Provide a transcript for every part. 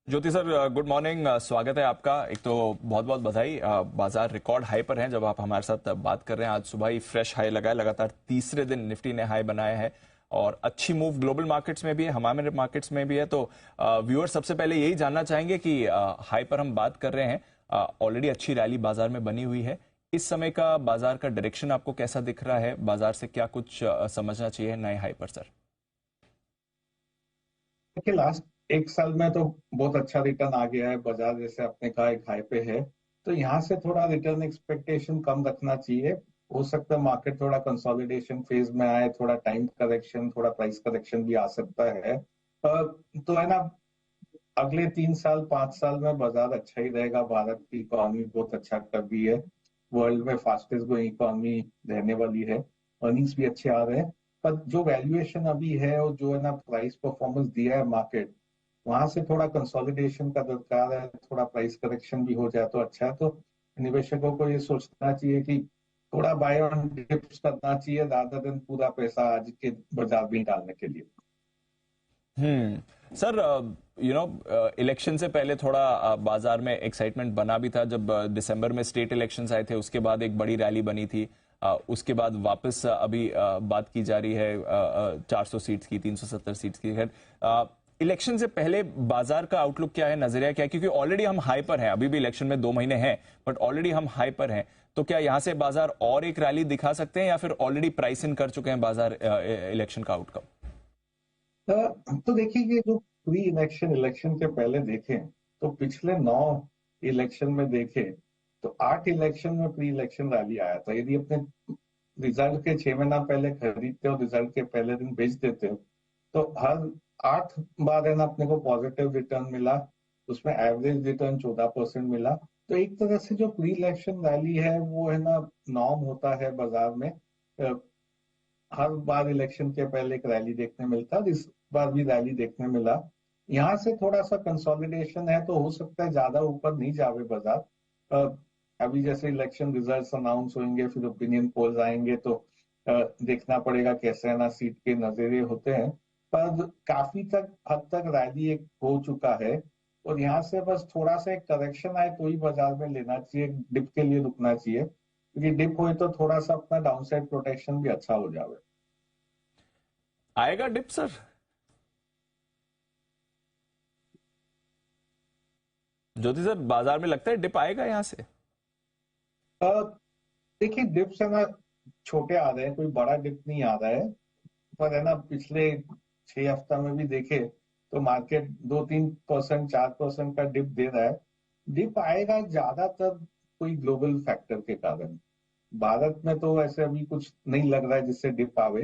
ज्योति sir, good morning. स्वागत है आपका। एक तो बहुत बहुत बधाई। बाजार रिकॉर्ड हाई पर हैं जब आप हमारे साथ बात कर रहे हैं। आज सुबह ही फ्रेश हाई लगा है, लगातार तीसरे दिन निफ्टी ने हाई बनाया है और अच्छी मूव ग्लोबल मार्केट्स में भी है, हमारे मार्केट्स में भी है। तो व्यूअर सबसे पहले यही जानना चाहेंगे कि हाई पर हम बात कर रहे हैं, ऑलरेडी अच्छी रैली बाजार में बनी हुई है। इस समय का बाजार का डायरेक्शन आपको कैसा दिख रहा है? बाजार से क्या कुछ समझना चाहिए नए हाई पर सर? देखिए, लास्ट एक साल में तो बहुत अच्छा रिटर्न आ गया है। बाजार जैसे आपने कहा एक हाई पे है, तो यहाँ से थोड़ा रिटर्न एक्सपेक्टेशन कम रखना चाहिए। हो सकता है मार्केट थोड़ा कंसोलिडेशन फेज में आए, थोड़ा टाइम करेक्शन, थोड़ा प्राइस करेक्शन भी आ सकता है। तो है ना, अगले 3 साल 5 साल में बाजार अच्छा ही रहेगा। भारत की इकोनॉमी बहुत अच्छा कर रही है, वर्ल्ड में फास्टेस्ट ग्रोइंग इकोनॉमी रहने वाली है, अर्निंग्स भी अच्छे आ रहे हैं। पर जो वैल्यूएशन अभी है और जो है ना प्राइस परफॉर्मेंस दिया है मार्केट, वहां से थोड़ा कंसोलिडेशन का दरकार है। थोड़ा प्राइस करेक्शन भी हो जाए तो अच्छा है। तो निवेशकों को ये सोचना चाहिए कि थोड़ा बाय ऑन डिप्स करना चाहिए, रादर देन पूरा पैसा आज के बाजार में डालने के लिए। सर, इलेक्शन से पहले थोड़ा बाजार में एक्साइटमेंट बना भी था। जब दिसंबर में स्टेट इलेक्शंस आए थे, उसके बाद एक बड़ी रैली बनी थी। उसके बाद वापस अभी बात की जा रही है 400 सीट्स की, 370 सीट्स की। खैर, इलेक्शन से पहले बाजार का आउटलुक क्या है, नजरिया क्या है? क्योंकि ऑलरेडी हम हाई पर हैं, अभी भी इलेक्शन में 2 महीने हैं, बट ऑलरेडी हम हाई पर हैं। तो क्या यहां से बाजार और एक रैली दिखा सकते हैं या फिर ऑलरेडी प्राइस इन कर चुके हैं बाजार इलेक्शन का आउटकम? तो देखिए, ये जो प्री इलेक्शन इलेक्शन के पहले देखें तो पिछले 9 इलेक्शन में देखें तो 8 इलेक्शन में प्री इलेक्शन रैली आया था। यदि अपने रिजल्ट के 6 महीना पहले खरीदते हो, रिजल्ट के पहले दिन बेच देते हो, तो हर 8 बार है ना अपने को पॉजिटिव रिटर्न मिला। उसमें एवरेज रिटर्न 14% मिला। तो एक तरह से जो प्री इलेक्शन रैली है वो है ना नॉर्म होता है बाजार में। हर बार इलेक्शन के पहले एक रैली देखने मिलता है, इस बार भी रैली देखने मिला। यहाँ से थोड़ा सा कंसोलिडेशन है, तो हो सकता है ज्यादा ऊपर नहीं जावे बाजार। अभी जैसे इलेक्शन रिजल्ट्स अनाउंस होंगे, फिर ओपिनियन पोल्स आएंगे, तो देखना पड़ेगा कैसे है ना सीट के नजरिए होते हैं। पर काफी तक हद तक रैली एक हो चुका है, और यहाँ से बस थोड़ा सा एक करेक्शन आए तो ही बाजार में लेना चाहिए, डिप के लिए रुकना चाहिए। क्योंकि डिप हुए तो थोड़ा सा अपना डाउनसाइड प्रोटेक्शन भी अच्छा हो जावे। आएगा डिप सर? ज्योति सर, बाजार में लगता है डिप आएगा यहां से? अ, देखिए, डिप्स है ना छोटे आ रहे हैं, कोई बड़ा डिप नहीं आ रहा है। पर है ना पिछले 6 हफ्ता में भी देखे तो मार्केट 2-3%, 4% का डिप दे रहा है। डिप आएगा ज्यादातर कोई ग्लोबल फैक्टर के कारण। भारत में तो ऐसे अभी कुछ नहीं लग रहा है जिससे डिप आवे।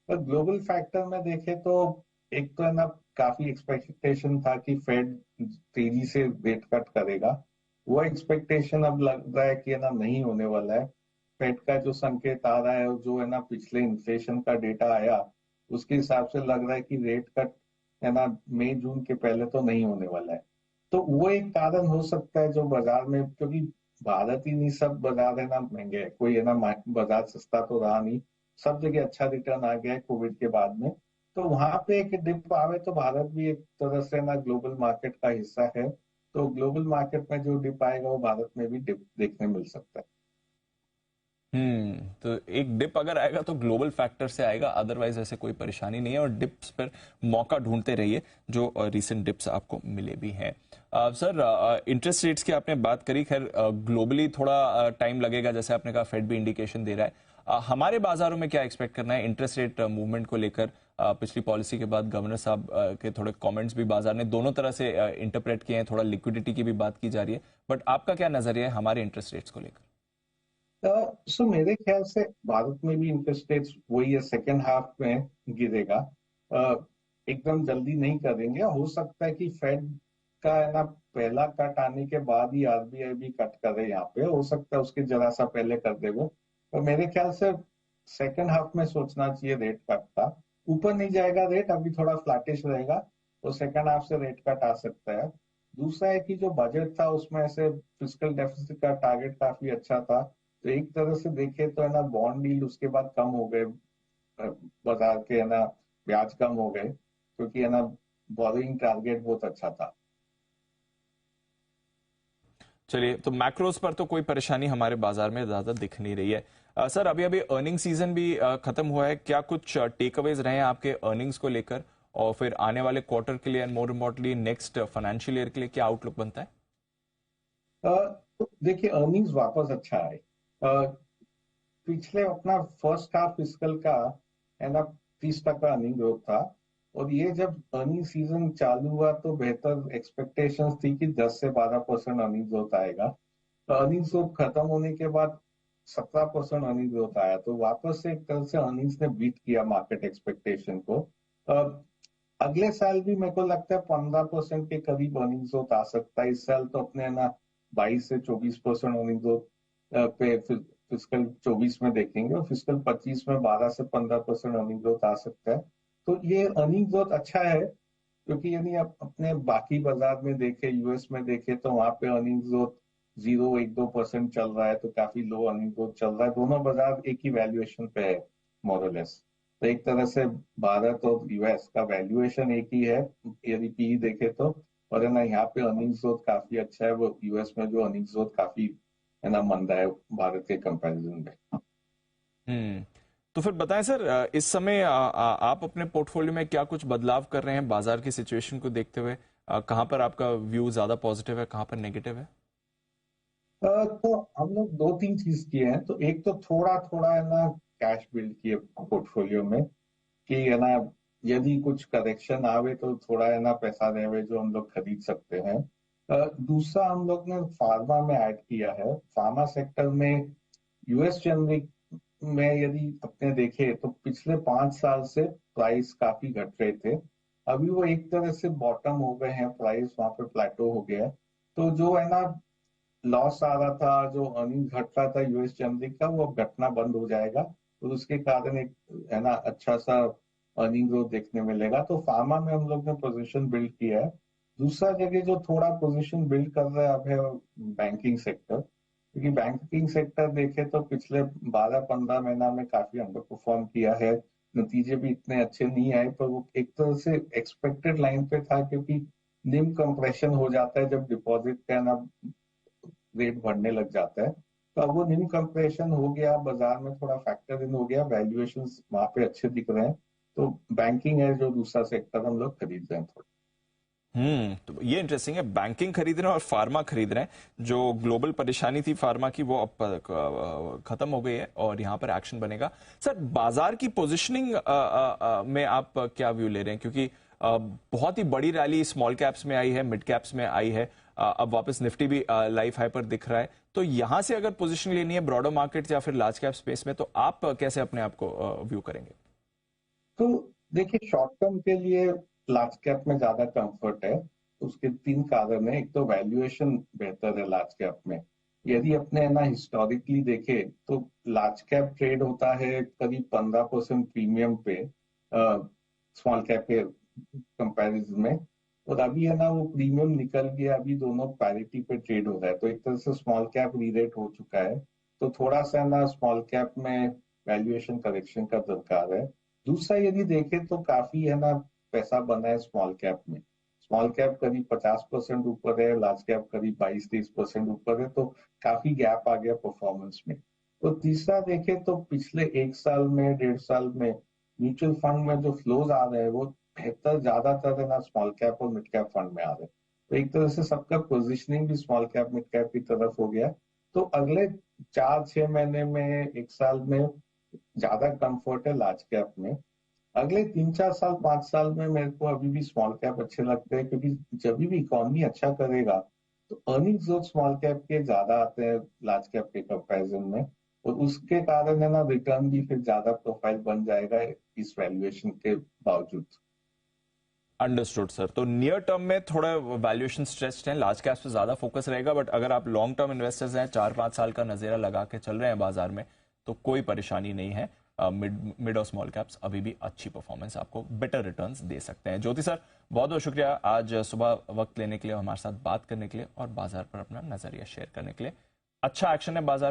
पर ग्लोबल फैक्टर में देखे तो एक तो है ना काफी एक्सपेक्टेशन था कि फेड तेजी से रेट कट करेगा। वो एक्सपेक्टेशन अब लग रहा है कि है ना नहीं होने वाला है। फेड का जो संकेत आ रहा है और जो है ना पिछले इन्फ्लेशन का डेटा आया, उसके हिसाब से लग रहा है कि रेट कट है ना मई जून के पहले तो नहीं होने वाला है। तो वो एक कारण हो सकता है जो बाजार में, क्योंकि भारत ही नहीं, सब बाजार है ना महंगे है, कोई है ना बाजार सस्ता तो रहा नहीं। सब जगह अच्छा रिटर्न आ गया है कोविड के बाद में। तो वहां पे एक डिप आवे तो भारत भी एक तरह से ना ग्लोबल मार्केट का हिस्सा है। तो ग्लोबल मार्केट में जो डिप आएगा वो भारत में भी डिप देखने मिल सकता है। तो एक डिप अगर आएगा तो ग्लोबल फैक्टर से आएगा, अदरवाइज ऐसे कोई परेशानी नहीं है। और डिप्स पर मौका ढूंढते रहिए, जो रीसेंट डिप्स आपको मिले भी हैं। सर, इंटरेस्ट रेट्स की आपने बात करी। खैर, ग्लोबली थोड़ा टाइम लगेगा, जैसे आपने कहा फेड भी इंडिकेशन दे रहा है। हमारे बाजारों में क्या एक्सपेक्ट करना है इंटरेस्ट रेट मूवमेंट को लेकर? पिछली पॉलिसी के बाद गवर्नर साहब के थोड़े कमेंट्स भी बाजार ने दोनों तरह से इंटरप्रेट किए हैं। थोड़ा लिक्विडिटी की भी बात की जा रही है, बट आपका क्या नजरिया है हमारे इंटरेस्ट रेट्स को लेकर? सो मेरे ख्याल से भारत में भी इंटरेस्ट रेट्स वही है, सेकेंड हाफ में गिरेगा। अ, एकदम जल्दी नहीं करेंगे। हो सकता है कि फेड का है ना पहला कट आने के बाद ही आरबीआई भी कट करे। यहाँ पे हो सकता है उसके जरा सा पहले कर दे वो। तो मेरे ख्याल से सेकेंड हाफ में सोचना चाहिए रेट कट का। ऊपर नहीं जाएगा रेट, अभी थोड़ा फ्लैटिश रहेगा, तो सेकेंड हाफ से रेट कट आ सकता है। दूसरा है कि जो बजट था उसमें ऐसे फिस्कल डेफिसिट का टारगेट काफी अच्छा था। तो एक तरह से देखे तो है ना बॉन्ड डील उसके बाद कम हो गए। बाजार के है ना ब्याज कम हो गए, क्योंकि है ना बोरिंग टारगेट बहुत अच्छा था। चलिए, तो मैक्रोज पर तो कोई परेशानी हमारे बाजार में ज्यादा दिख नहीं रही है। सर, अभी अभी अर्निंग सीजन भी खत्म हुआ है, क्या कुछ टेक अवेज रहे हैं आपके अर्निंग्स को लेकर, और फिर आने वाले क्वार्टर के लिए and more importantly next financial year के लिए क्या आउटलुक बनता है? तो देखिए अर्निंग्स वापस अच्छा आए। पिछले अपना फर्स्ट हाफ फिस्कल का है ना 30% अर्निंग ग्रोथ था। और ये जब अर्निंग सीजन चालू हुआ तो बेहतर एक्सपेक्टेशंस थी कि 10 से 12% अर्निंग ग्रोथ आएगा। तो अर्निंग्स ग्रोथ खत्म होने के बाद 17% अर्निंग ग्रोथ आया, तो वापस से एक तरह से अर्निंग्स ने बीट किया मार्केट एक्सपेक्टेशन को। अगले साल भी मेरे को लगता है 15% के करीब अर्निंग्स ग्रोथ आ सकता है। इस साल तो अपने ना 22 से 24% अर्निंग ग्रोथ पे फिस्कल 24 में देखेंगे, और फिस्कल 25 में 12 से 15% अर्निंग ग्रोथ आ सकता है। तो ये अर्निंग ग्रोथ अच्छा है, क्योंकि यानी आप अपने बाकी बाजार में देखे, यूएस में देखे, तो वहां पे अर्निंग ग्रोथ 0-1-2% चल रहा है, तो काफी लो अर्निंग ग्रोथ चल रहा है। दोनों बाजार एक ही वैल्यूएशन पे है मोरलेस। तो एक तरह से भारत और यूएस का वैल्यूएशन एक ही है यदि पी देखे तो। और है ना यहाँ पे अर्निंग्स ग्रोथ काफी अच्छा है, वो यूएस में जो अर्निंग्स ग्रोथ काफी है ना मंदा है भारत के कंपैरिजन में। हम्म। तो फिर बताएं सर, इस समय आप अपने पोर्टफोलियो में क्या कुछ बदलाव कर रहे हैं बाजार की सिचुएशन को देखते हुए? कहां पर आपका व्यू ज्यादा पॉजिटिव है, कहां पर नेगेटिव है? तो हम लोग दो तीन चीज किए हैं। तो एक तो थोड़ा थोड़ा है ना कैश बिल्ड किए पोर्टफोलियो में, कि है ना यदि कुछ करेक्शन आवे तो थोड़ा है ना पैसा रहे जो हम लोग खरीद सकते हैं। दूसरा हम लोग ने फार्मा में ऐड किया है। फार्मा सेक्टर में यूएस जेनरिक में यदि अपने देखे तो पिछले 5 साल से प्राइस काफी घट रहे थे। अभी वो एक तरह से बॉटम हो गए हैं, प्राइस वहां पे प्लेटो हो गया है। तो जो है ना लॉस आ रहा था, जो अर्निंग घट रहा था यूएस जेनरिक का, वो अब घटना बंद हो जाएगा। तो उसके कारण एक है ना अच्छा सा अर्निंग ग्रोथ देखने मिलेगा। तो फार्मा में हम लोग ने पोजीशन बिल्ड किया है। दूसरा जगह जो थोड़ा पोजीशन बिल्ड कर रहा है अब है बैंकिंग सेक्टर, क्योंकि बैंकिंग सेक्टर देखे तो पिछले 12-15 महीना में काफी अंडर परफॉर्म किया है। नतीजे भी इतने अच्छे नहीं आए, पर वो एक तरह से एक्सपेक्टेड लाइन पे था, क्योंकि निम कंप्रेशन हो जाता है जब डिपॉजिट का ना रेट बढ़ने लग जाता है। तो अब वो निम कंप्रेशन हो गया, बाजार में थोड़ा फैक्टर इन हो गया, वैल्यूएशंस वहां पे अच्छे दिख रहे हैं। तो बैंकिंग है जो दूसरा सेक्टर हम लोग खरीद रहे हैं थोड़ा। तो ये इंटरेस्टिंग है, बैंकिंग खरीद रहे हैं और फार्मा खरीद रहे हैं। जो ग्लोबल परेशानी थी फार्मा की वो अब खत्म हो गई है और यहाँ पर एक्शन बनेगा। सर, बाजार की पोजीशनिंग में आप क्या व्यू ले रहे हैं? क्योंकि बहुत ही बड़ी रैली स्मॉल कैप्स में आई है, मिड कैप्स में आई है, अब वापस निफ्टी भी लाइफ हाई पर दिख रहा है। तो यहां से अगर पोजीशन लेनी है ब्रॉडर मार्केट या फिर लार्ज कैप स्पेस में, तो आप कैसे अपने आप को व्यू करेंगे? तो देखिए शॉर्ट टर्म के लिए लार्ज कैप में ज्यादा कंफर्ट है। उसके तीन कारण है। एक तो वैल्यूएशन बेहतर है लार्ज कैप में। यदि अपने ना हिस्टोरिकली देखे तो लार्ज कैप ट्रेड होता है करीब 15% प्रीमियम पे स्मॉल कैप के कंपैरिजन में। और अभी है ना वो प्रीमियम निकल गया, अभी दोनों पैरिटी पे ट्रेड हो रहा है। तो एक तरह से स्मॉल कैप रीरेट हो चुका है। तो थोड़ा सा ना स्मॉल कैप में वैल्यूएशन करेक्शन का दरकार है। दूसरा यदि देखें तो काफी है ना पैसा बना है स्मॉल कैप में। स्मॉल कैप करीब 50% ऊपर है, लार्ज कैप करीब 22-23% ऊपर है। तो काफी गैप आ गया परफॉर्मेंस में। तो तीसरा देखें तो पिछले एक साल में 1.5 साल में म्यूचुअल फंड में जो फ्लोज आ रहे हैं वो बेहतर ज्यादातर है ना स्मॉल कैप और मिड कैप फंड में आ रहे हैं। तो एक तरह से सबका पोजिशनिंग भी स्मॉल कैप मिड कैप की तरफ हो गया। तो अगले 4-6 महीने में, एक साल में ज्यादा कंफर्ट है लार्ज कैप में। अगले 3-4 साल 5 साल में मेरे को अभी भी स्मॉल कैप अच्छे लगते हैं, क्योंकि जब भी इकोनॉमी अच्छा करेगा तो अर्निंग्स जो स्मॉल कैप के ज्यादा आते हैं लार्ज कैप के कंपैरिजन में। और उसके कारण है ना रिटर्न भी फिर ज्यादा प्रोफाइल बन जाएगा इस वैल्यूएशन के बावजूद। Understood sir. तो नियर टर्म में थोड़ा वैल्यूएशन स्ट्रेस्ड है, लार्ज कैप्स पे ज्यादा फोकस रहेगा, बट अगर आप लॉन्ग टर्म इन्वेस्टर्स हैं, 4-5 साल का नजेरा लगा के चल रहे हैं बाजार में, तो कोई परेशानी नहीं है। मिड और स्मॉल कैप्स अभी भी अच्छी परफॉर्मेंस, आपको बेटर रिटर्न्स दे सकते हैं। ज्योति सर, बहुत बहुत शुक्रिया आज सुबह वक्त लेने के लिए, हमारे साथ बात करने के लिए और बाजार पर अपना नजरिया शेयर करने के लिए। अच्छा एक्शन है बाजार